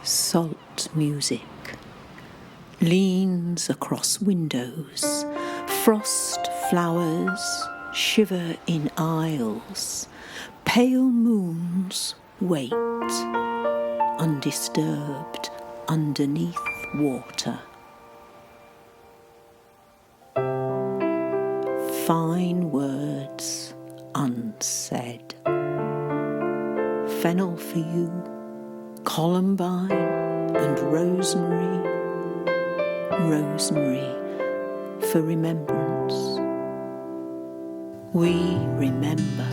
Salt music leans across windows. Frost flowers shiver in aisles. Pale moons wait, undisturbed underneath water. Fine words unsaid. Fennel for you, columbine and rosemary. Rosemary for remembrance. We remember.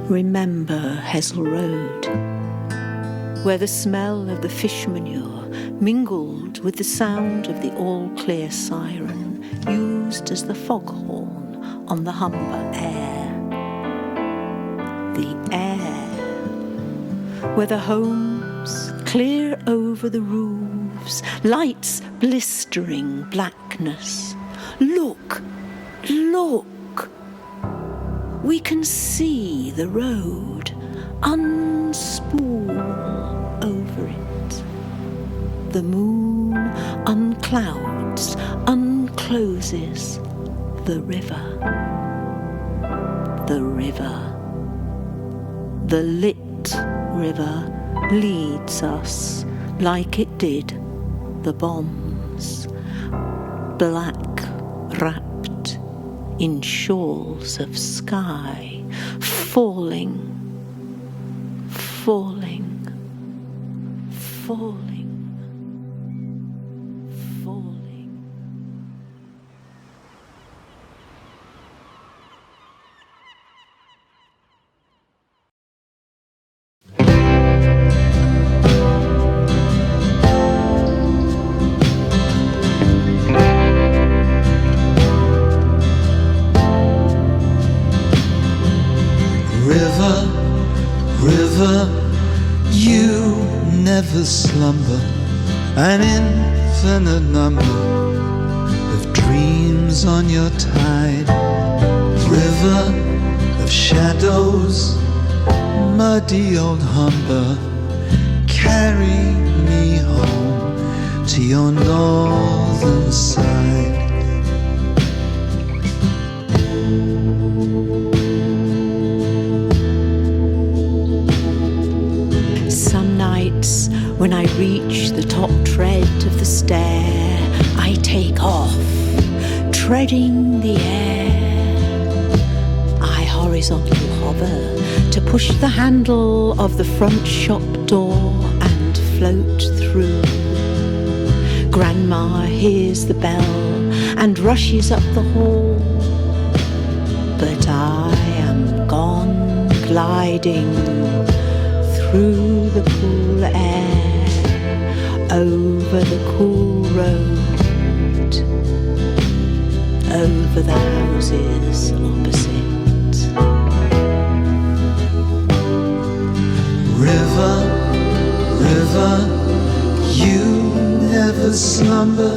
Remember Hesel Road, where the smell of the fish manure mingled with the sound of the all-clear siren used as the foghorn on the Humber air. The air, where the homes clear over the roofs, lights blistering blackness. Look, look! We can see the road unspool over it. The moon unclouds, uncloses the river. The river. The lit river leads us like it did the bombs, black wrapped in shawls of sky, falling, falling, falling, falling. River, river, you never slumber. An infinite number of dreams on your tide. River of shadows, muddy old Humber, carry me home to your northern side. Some nights when I reach the top tread of the stair, I take off, treading the air. I horizontal hover to push the handle of the front shop door and float through. Grandma hears the bell and rushes up the hall, but I am gone gliding through the cool air, over the cool road, over the houses opposite. River, river, you never slumber.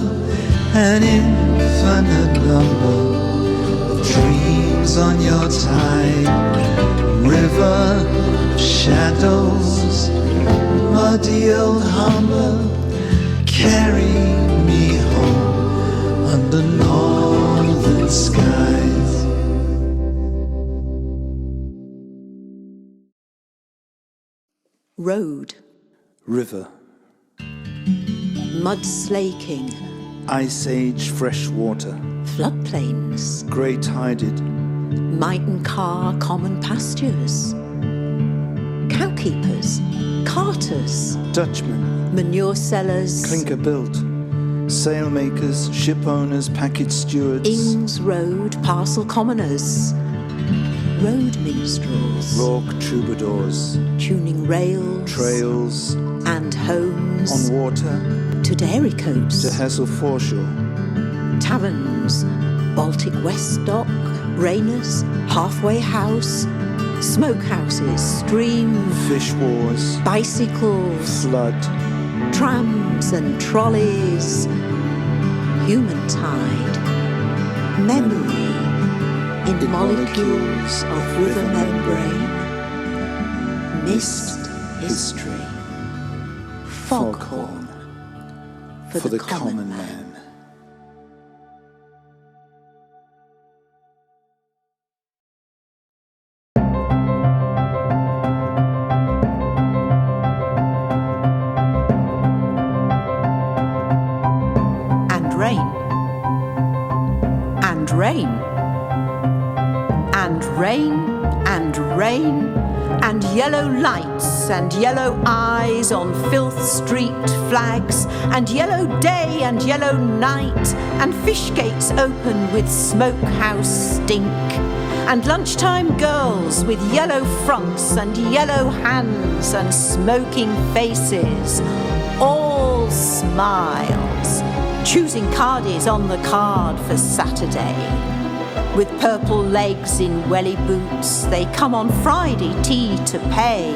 An infinite number of dreams on your tide. River, shadows, muddy old Humber, carry me home under northern skies. Road, River, mud slaking, Ice Age fresh water, floodplains, grey tided, Mighton car common pastures, cowkeepers, carters, Dutchmen, manure sellers, clinker built, sailmakers, ship owners, package stewards, Ings Road parcel commoners, road minstrels, Rorke troubadours, tuning rails, trails, and homes on water, to dairy coats, to Hessel foreshore, taverns, Baltic West Dock, Rayners, Halfway House, smokehouses, stream, fish wars, bicycles, flood, trams and trolleys, human tide, memory in molecules of river membrane, mist history. foghorn for the common man. And rain. And rain. And rain. And rain. And yellow lights and yellow eyes on Filth Street flags, and yellow day and yellow night, and fish gates open with smokehouse stink, and lunchtime girls with yellow fronts and yellow hands and smoking faces, all smiles, choosing cardies on the card for Saturday. With purple legs in welly boots, they come on Friday tea to pay.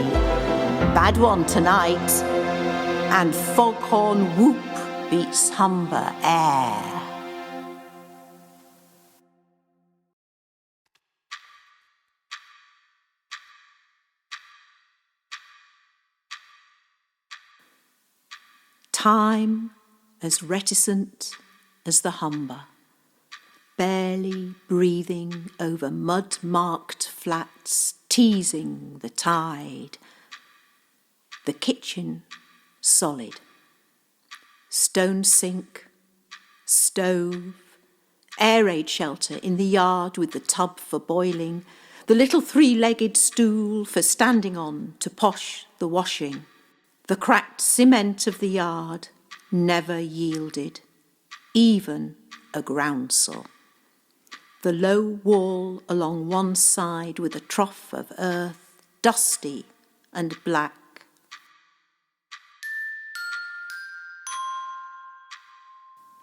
Bad one tonight, and foghorn whoop beats Humber air. Time as reticent as the Humber, barely breathing over mud-marked flats, teasing the tide. The kitchen, solid. Stone sink, stove, air raid shelter in the yard with the tub for boiling, the little three-legged stool for standing on to posh the washing. The cracked cement of the yard never yielded, even a groundsel. The low wall along one side with a trough of earth, dusty and black.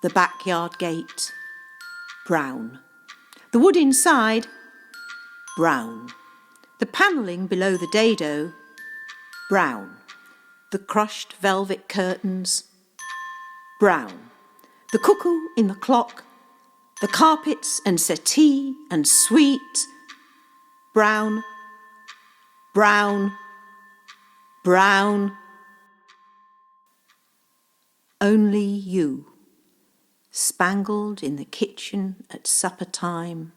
The backyard gate, brown. The wood inside, brown. The panelling below the dado, brown. The crushed velvet curtains, brown. The cuckoo in the clock, the carpets and settee and suite, brown, brown, brown. Only you, spangled in the kitchen at supper time,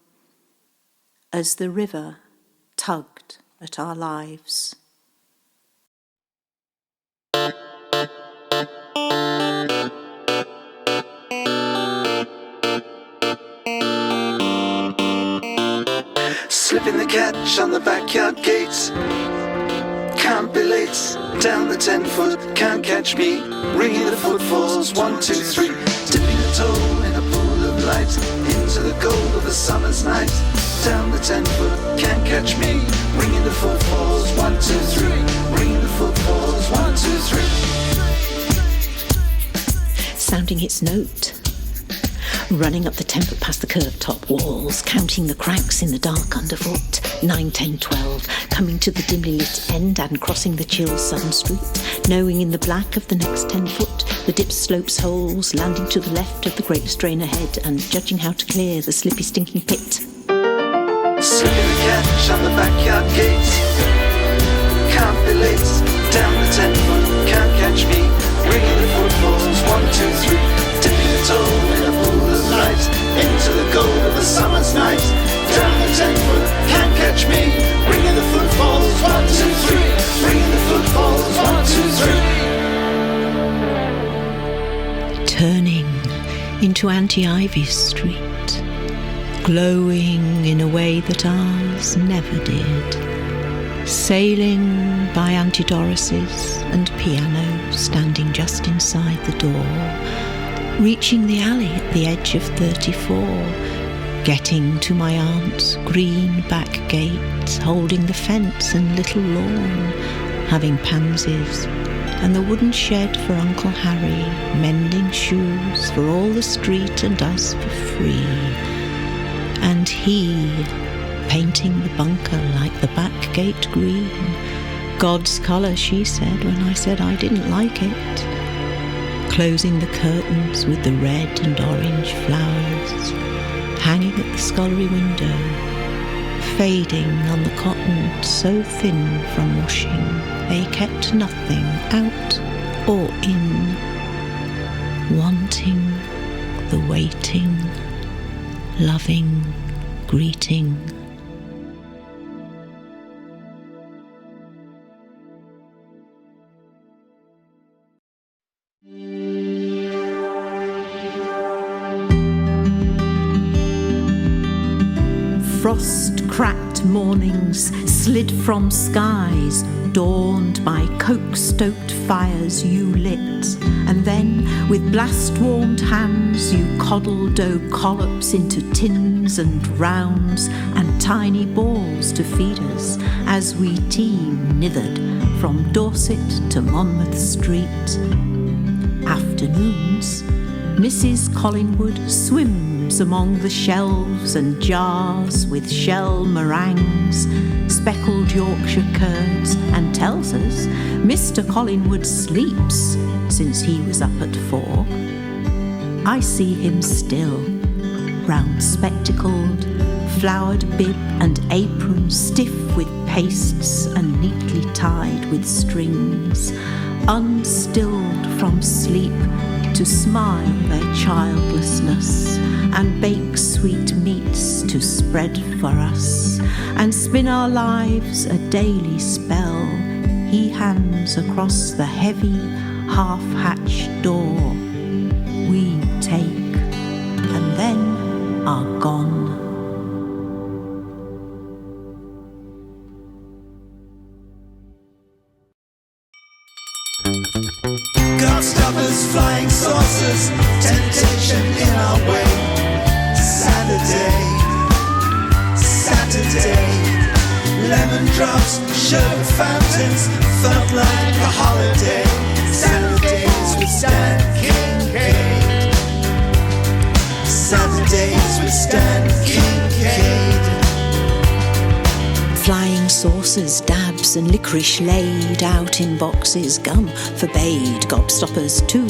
as the river tugged at our lives. Slipping the catch on the backyard gates. Can't be late, down the 10-foot, can't catch me. Ringing the footfalls, 1, 2, 3. Dipping a toe in a pool of light, into the gold of a summer's night. Down the 10-foot, can't catch me. Ringing the footfalls, 1, 2, 3. Ringing the footfalls, 1, 2, 3. Sounding its note. Running up the 10-foot past the curved top walls, counting the cracks in the dark underfoot. 9, 10, 12, coming to the dimly lit end and crossing the chill southern street, knowing in the black of the next 10-foot the dip slopes holes, landing to the left of the great strain ahead, and judging how to clear the slippy stinking pit. Slipping the catch on the backyard gate. Can't be late, down the 10-foot, can't catch me. Ringing the footfalls, 1, 2, 3. Dipping a toe in a pool of light, into the gold of a summer's night. Down the 10-foot, can't catch me. Ringing the footfalls, 1, 2, 3. Ringing the footfalls, 1, 2, 3. Turning into Auntie Ivy's street, glowing in a way that ours never did. Sailing by Auntie Doris's and piano standing just inside the door, reaching the alley at the edge of 34, getting to my aunt's green back gate, holding the fence and little lawn, having pansies, and the wooden shed for Uncle Harry, mending shoes for all the street and us for free, and he painting the bunker like the back gate green, God's colour, she said when I said I didn't like it, closing the curtains with the red and orange flowers, hanging at the scullery window, fading on the cotton so thin from washing they kept nothing out or in, wanting the waiting, loving greeting. Frost-cracked mornings slid from skies, dawned by coke-stoked fires you lit, and then with blast-warmed hands you coddled dough collops into tins and rounds and tiny balls to feed us as we team-nithered from Dorset to Monmouth Street. Afternoons, Mrs. Collingwood swims among the shelves and jars with shell meringues, speckled Yorkshire curds, and tells us Mr. Collingwood sleeps since he was up at 4. I see him still, round-spectacled, flowered bib and apron stiff with pastes and neatly tied with strings, unstilled from sleep to smile their childlessness and bake sweet meats to spread for us and spin our lives a daily spell. He hands across the heavy half-hatched door. We take and then are gone. Gobstoppers, flying saucers, temptation in our way. Saturday, lemon drops, sugar fountains, felt like a holiday. Saturdays with Stan Kincaid. Saturdays with Stan Kincaid. Flying saucers, dabs and licorice laid out in boxes, gum forbade, gobstoppers too.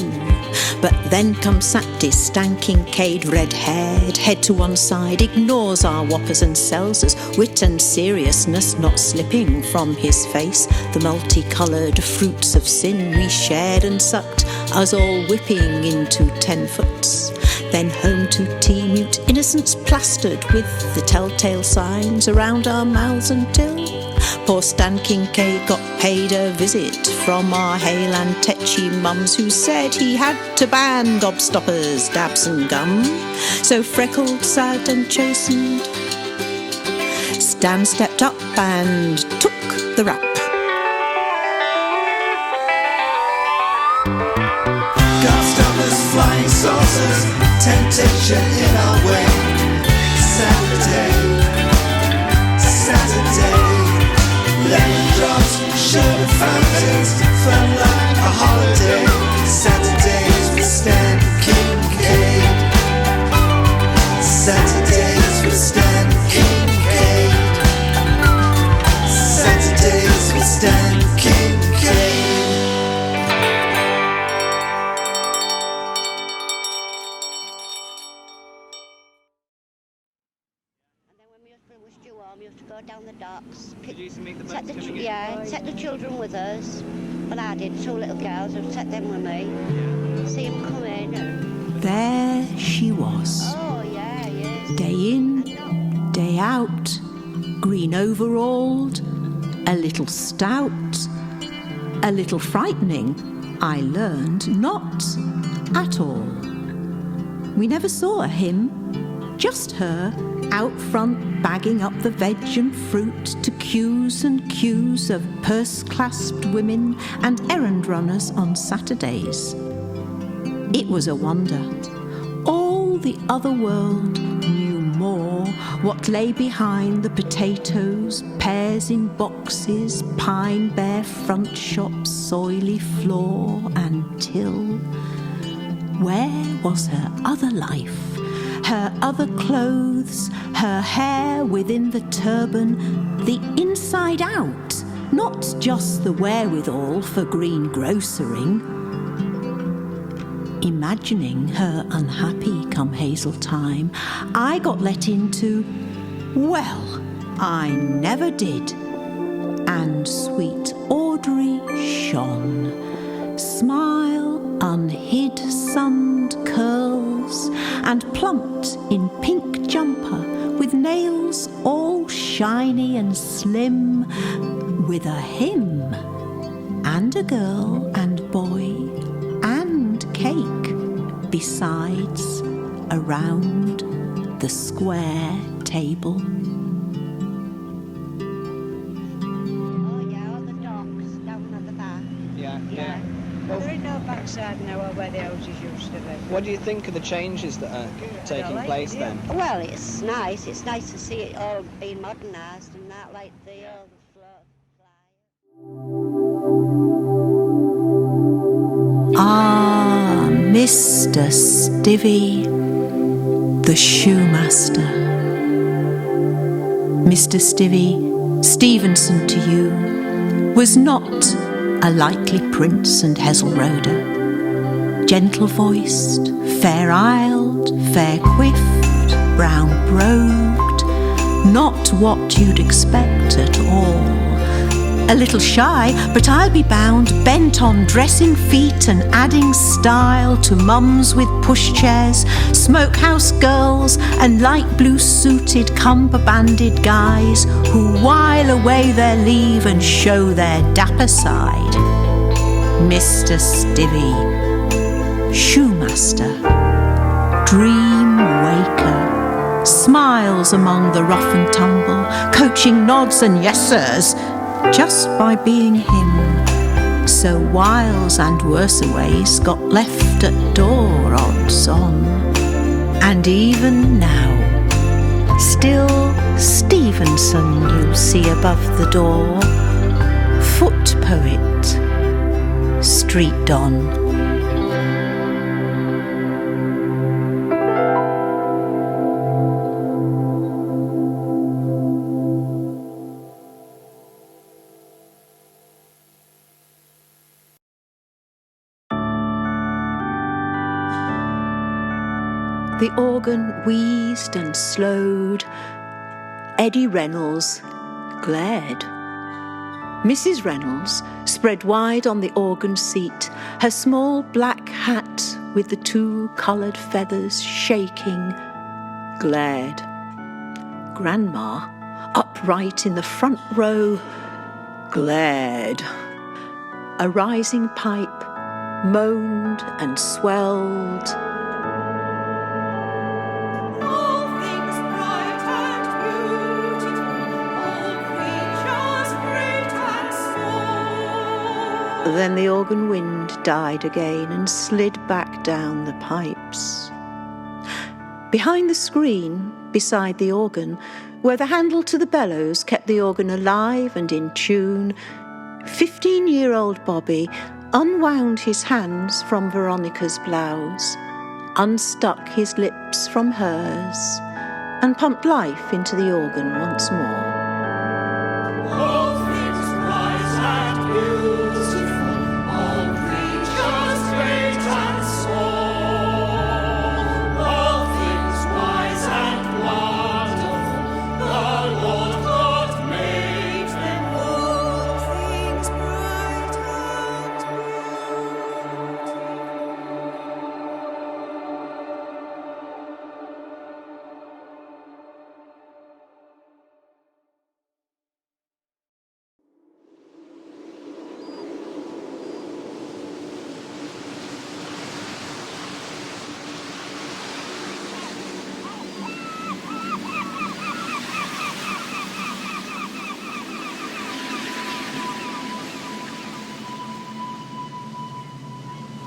But then comes Saturday, Stan Kincaid, red-haired, head to one side, ignores our whoppers and sells us wit and seriousness not slipping from his face. The multicoloured fruits of sin we shared and sucked, us all whipping into 10-foots. Then home to tea, mute innocence plastered with the telltale signs around our mouths until poor Stan Kincaid got paid a visit from our Hale and Tetchy mums, who said he had to ban gobstoppers, dabs and gum. So freckled, sad and chastened, Stan stepped up and took the rap. Gobstoppers, flying saucers, temptation in our way. Saturday, lemon drops, sugar fountains, felt like a holiday. Saturdays with Stan Kincaid. Saturdays with Stan Kincaid. Saturdays with Stan Kincaid. We used to go down the docks. Take the children with us. Well, I did, 2 little girls, I'd take them with me. See them come in. There she was. Oh, yeah, yes. Day in, day out, green overalled, a little stout, a little frightening, I learned, not at all. We never saw him, just her, out front bagging up the veg and fruit to queues and queues of purse-clasped women and errand runners on Saturdays. It was a wonder. All the other world knew more what lay behind the potatoes, pears in boxes, pine bare front shop, soily floor, until where was her other life? Her other clothes, her hair within the turban, the inside out, not just the wherewithal for greengrocering. Imagining her unhappy come hazel time, I got let into, well, I never did. And sweet Audrey shone, smile, unhid sunned curls, and plumped in pink jumper with nails all shiny and slim, with a hymn and a girl and boy and cake besides around the square table. Oh yeah, all the docks down at the back. Yeah. Well, there ain't no backside now where the houses used to be. What do you think of the changes that are taking place then? Well, it's nice. It's nice to see it all being modernised and that, like the Ah, Mr. Stivvy, the shoemaster. Mr. Stivvy, Stevenson to you was not a likely prince and Heselrode. Gentle-voiced, fair-isled, fair-quiffed, brown-brobed, not what you'd expect at all. A little shy, but I'll be bound, bent on dressing feet and adding style to mums with pushchairs, smokehouse girls, and light blue-suited, cumper-banded guys who while away their leave and show their dapper side. Mr. Stivvy, shoemaster, dream waker, smiles among the rough and tumble, coaching nods and yes sirs, just by being him. So whiles and worse-a-ways got left at door, odds on. And even now, still Stevenson you'll see above the door, foot poet, street don. The organ wheezed and slowed. Eddie Reynolds glared. Mrs. Reynolds spread wide on the organ seat, her small black hat with the two coloured feathers shaking, glared. Grandma, upright in the front row, glared. A rising pipe moaned and swelled. Then the organ wind died again and slid back down the pipes. Behind the screen, beside the organ, where the handle to the bellows kept the organ alive and in tune, 15-year-old Bobby unwound his hands from Veronica's blouse, unstuck his lips from hers, and pumped life into the organ once more.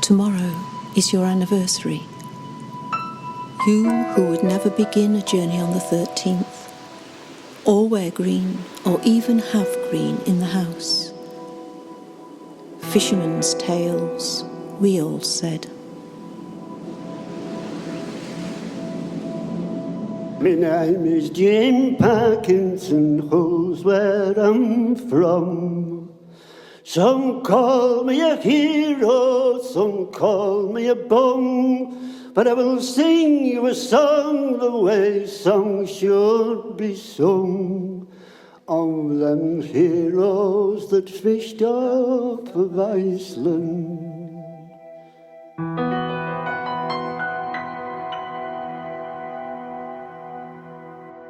Tomorrow is your anniversary. You who would never begin a journey on the 13th, or wear green, or even have green in the house. Fishermen's tales, we all said. My name is Jim Parkinson, who's where I'm from. Some call me a hero, some call me a bum, but I will sing you a song the way songs should be sung. Of them heroes that fished off of Iceland.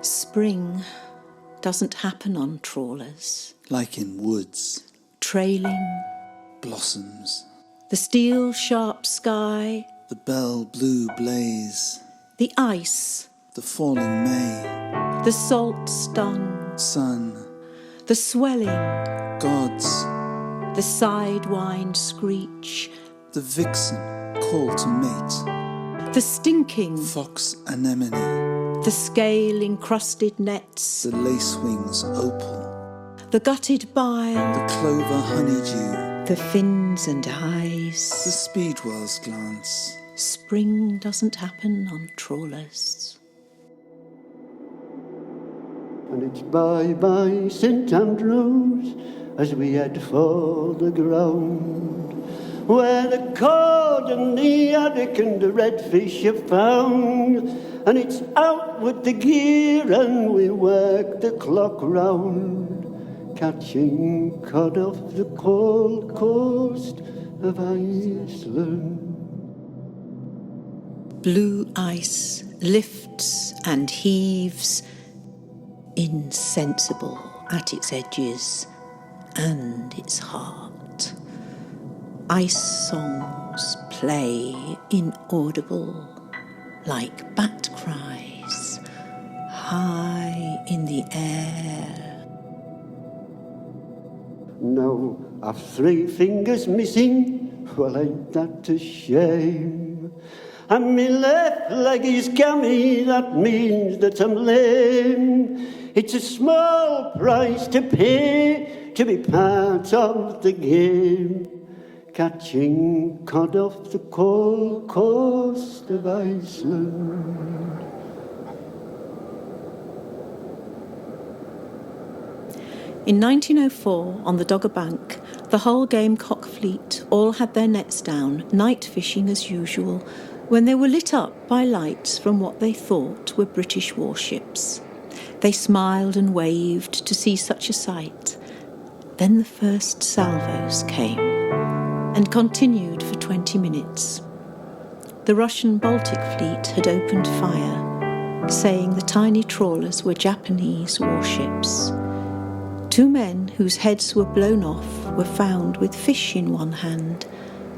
Spring doesn't happen on trawlers. Like in woods, Trailing, blossoms, the steel sharp sky, the bell blue blaze, the ice, the falling May, the salt stung, sun, the swelling, gods, the sidewind screech, the vixen call to mate, the stinking, fox anemone, the scale-encrusted nets, the lacewing's opal, the gutted bile, the clover honeydew, the fins and the eyes. speedwell's glance. Spring doesn't happen on trawlers. And it's bye-bye St Andrews as we head for the ground, where the cod and the haddock and the redfish are found. And it's out with the gear and we work the clock round, catching cod off the cold coast of Iceland. Blue ice lifts and heaves, insensible at its edges and its heart. Ice songs play inaudible like bat cries high in the air. Now I've 3 fingers missing, well ain't that a shame? And me left leg is gammy, that means that I'm lame. It's a small price to pay to be part of the game, catching cod off the cold coast of Iceland. In 1904, on the Dogger Bank, the whole Gamecock fleet all had their nets down, night fishing as usual, when they were lit up by lights from what they thought were British warships. They smiled and waved to see such a sight. Then the first salvos came and continued for 20 minutes. The Russian Baltic fleet had opened fire, saying the tiny trawlers were Japanese warships. 2 men whose heads were blown off were found with fish in one hand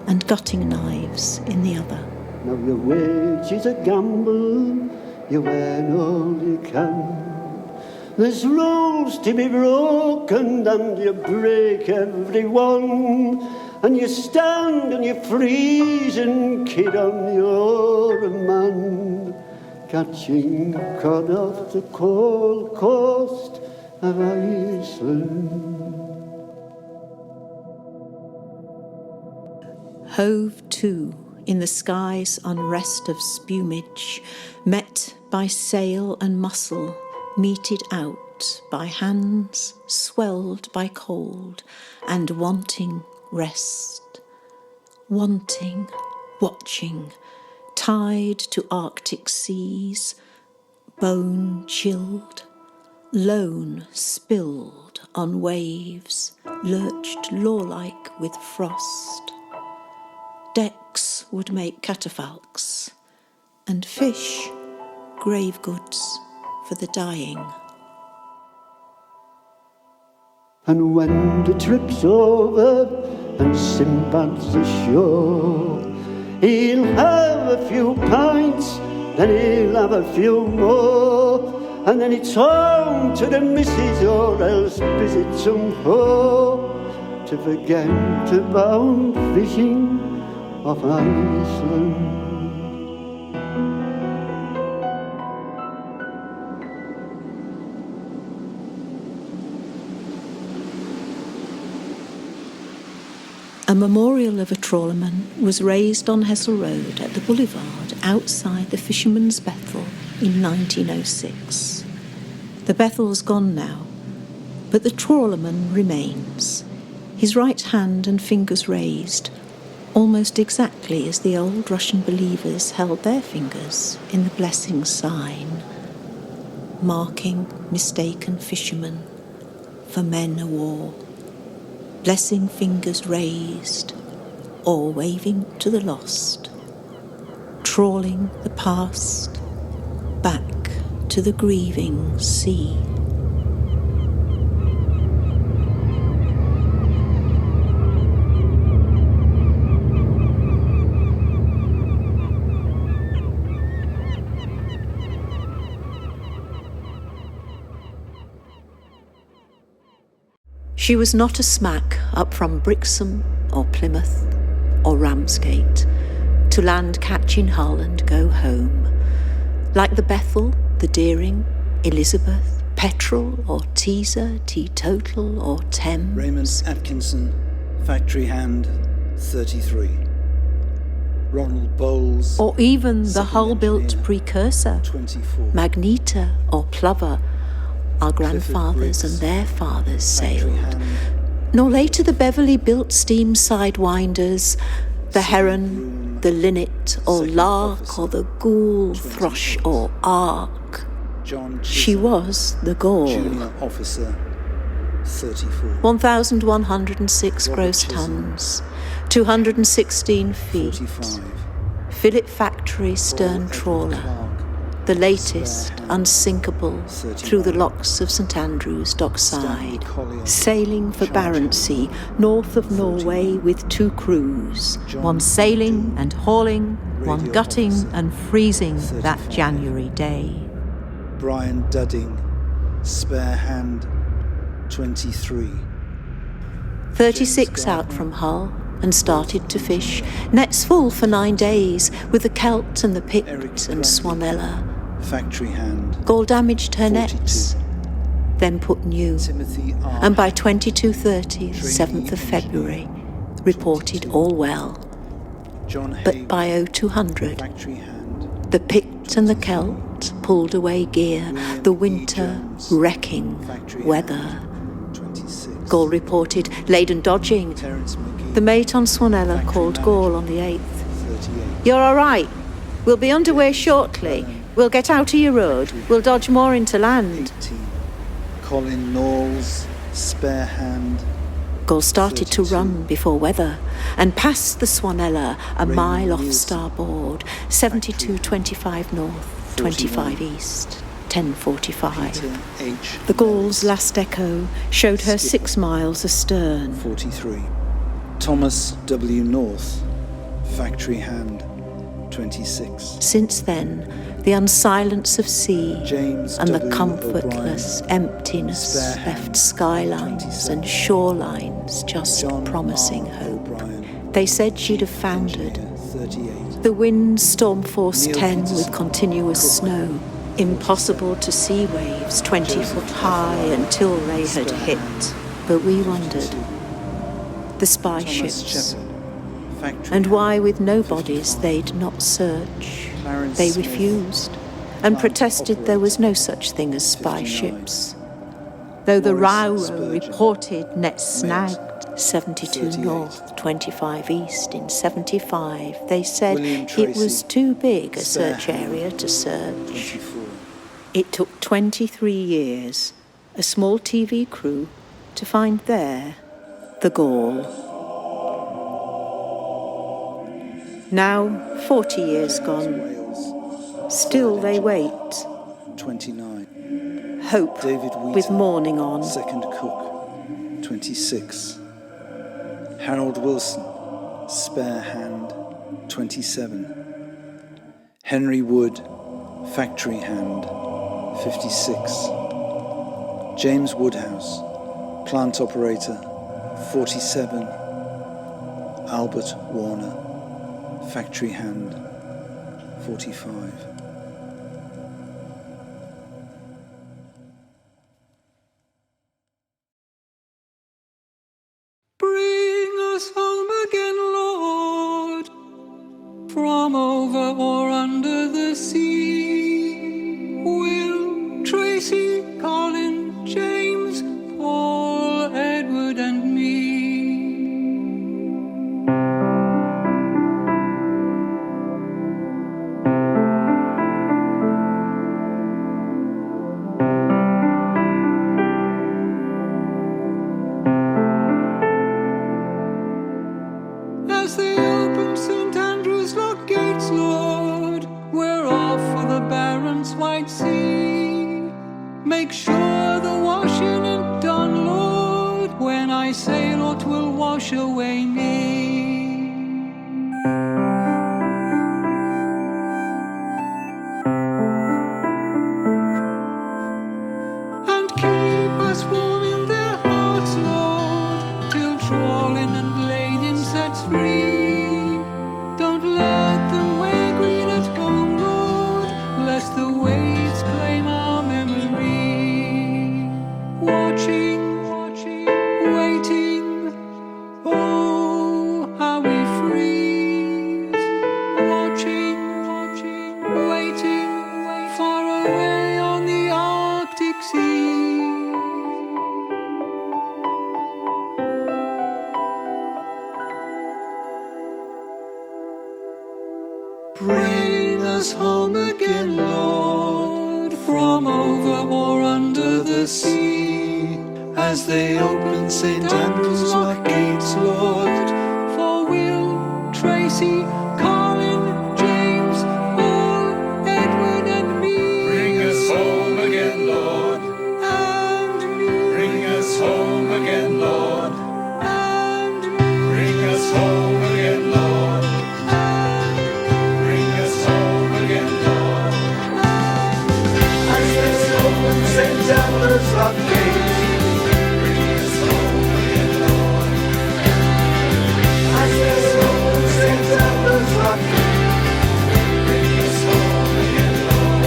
and gutting knives in the other. Now your wage is a gamble, you earn all you can. There's rules to be broken and you break every one. And you stand and you freeze and kid on you're a man, catching cod off the cold coast of Iceland. Hove to in the sky's unrest of spumage, met by sail and muscle, meted out by hands swelled by cold and wanting rest, wanting, watching, tied to Arctic seas, bone chilled, lone spilled on waves, lurched law-like with frost. Decks would make catafalques, and fish grave goods for the dying. And when the trip's over and Sinbad's ashore, he'll have a few pints, then he'll have a few more, and then it's home to the missus or else visit some hoe to forget about fishing off Iceland. A memorial of a trawlerman was raised on Hessel Road at the boulevard outside the Fisherman's Bethel in 1906. The Bethel's gone now, but the trawlerman remains, his right hand and fingers raised, almost exactly as the old Russian believers held their fingers in the blessing sign, marking mistaken fishermen for men o' war. Blessing fingers raised, or waving to the lost, trawling the past back to the grieving sea. She was not a smack up from Brixham or Plymouth or Ramsgate to land catch in Hull and go home. Like the Bethel, the Deering, Elizabeth, Petrel or Teaser, Teetotal or Thames. Raymond Atkinson, factory hand, 33. Ronald Bowles, Or even the second Hull-built engineer, precursor, 24. Magneta or Plover, our grandfathers Briggs, and their fathers factory sailed. hand, Nor later the Beverley-built steam sidewinders, the heron, the linnet or second lark officer, or the goule, 28. thrush or ark. John She Chisholm, was the Gaul. junior officer, 34. 1,106 Robert gross Chisholm, tons, 216 feet. 45. Philip Factory stern Edward trawler, Clark, the latest spare hand, unsinkable 31. through the locks of St Andrews Stanley dockside, Collier, sailing for charge Barentssea, north of 41. Norway with 2 crews, John one sailing Doe, and hauling, one radio gutting officer, and freezing that 35. January day. Brian Dudding, spare hand, 23. 36 James out Gardner, from Hull and started to fish, engineer. nets full for 9 days, with the Celt and the Pict Eric and Grundy, Swanella. factory hand, Gaul damaged her 42. nets, then put new. Timothy R. And by 22:30, Trainee 7th of engineer, February, reported 22. all well. John But Hayward, by 0200, factory hand, the Pict and the Celt pulled away gear, William the E. winter Jones, wrecking factory weather. hand, 26. Gaul reported laden dodging. Terence McGee, The mate on Swanella Factory called manager. Gaul on the 8th. 38. You're all right. We'll be underway shortly. We'll get out of your road. We'll dodge more into land. 18. Colin Knowles, spare hand, Gaul started to 32. run before weather and passed the Swanella a Raymond mile off Nielsen. starboard, 72.25 north, 25 41. east, 10:45. Peter H. The Gaul's Mellis, last echo showed her Skipper. 6 miles astern. 43. Thomas W. North, factory hand, 26. Since then, the unsilence of sea James and the W. comfortless emptiness Spare hand, left skylines 27. and shorelines just John promising R. hope. O'Brien, They said she'd have foundered. engineer, 38. The wind storm force Neil 10 Peterson, with continuous cook, snow. Impossible to see waves 20 Joseph foot high until they had Spare hit. hand, But we wondered. 52. The spy Thomas ships. Shepherd, factory And why hand, with no bodies 55. they'd not search. Clarence They Smith, refused and plant There was no such thing as spy ships. Though the Morris Rauro Spurgeon, reported nets snagged 72 38. north, 25 east in 75, they said William it Tracy, was too big a spare search hand, area to search. 24. It took 23 years, a small TV crew, to find there the Gaul. Now, 40 years gone, Wales, still they wait, 29. hope David Wheaton, with morning on. second cook, 26. Harold Wilson, spare hand, 27. Henry Wood, factory hand, 56. James Woodhouse, plant operator, 47. Albert Warner, factory hand, 45. Bring us home again, Lord, from over or under the sea. Will, Tracy, Colin, James, Paul, Edward, and me. As the open St. Andrew's lock gates, Lord, we're off for the Barents White Sea. Make sure the washing ain't done, Lord, when I sail or 'twill wash away me. And keep us warm in their hearts, Lord, till trawling and lading sets free. Don't let them wear green at home, Lord, lest the waves claim our memory. Watching, waiting, oh, how we freeze. Watching, waiting, far away on the Arctic Sea. Bring us home again, Lord, from over or under the sea, as they open St. Andrew's lock gates, Lord. For Will, Tracy, Colin, James, Paul, Edward and me. Bring us home again, Lord. And me. Bring us home again, Lord. And me. Bring us home again, Lord. Bring us home again, Lord. As they open St. Andrew's lock gates. Bring us home again, Lord. As they open St. Andrew's lock gates. Bring us home again, Lord.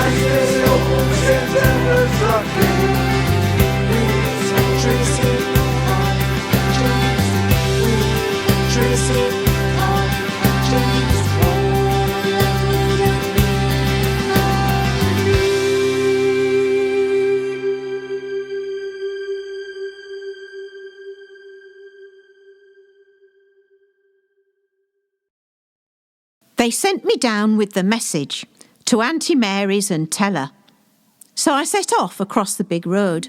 As they open St. Andrew's lock gates. Tracy, James, Tracy, James, They sent me down with the message to Auntie Mary's and tell her. So I set off across the big road.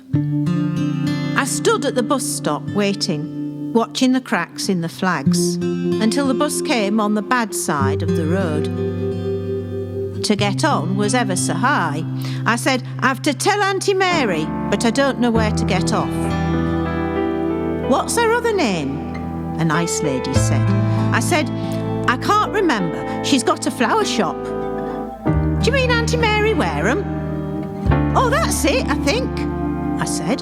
I stood at the bus stop waiting, watching the cracks in the flags, until the bus came on the bad side of the road. To get on was ever so high. I said, I've to tell Auntie Mary, but I don't know where to get off. What's her other name? A nice lady said. I said, I can't remember. She's got a flower shop. Do you mean Auntie Mary Wareham? Oh, that's it, I think, I said.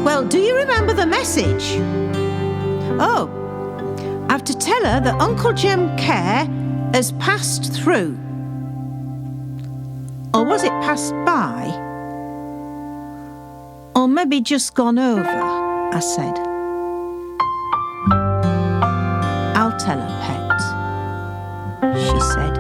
Well, do you remember the message? Oh, I've to tell her that Uncle Jem Care has passed through. Or was it passed by? Or maybe just gone over, I said. I'll tell her, pet, she said.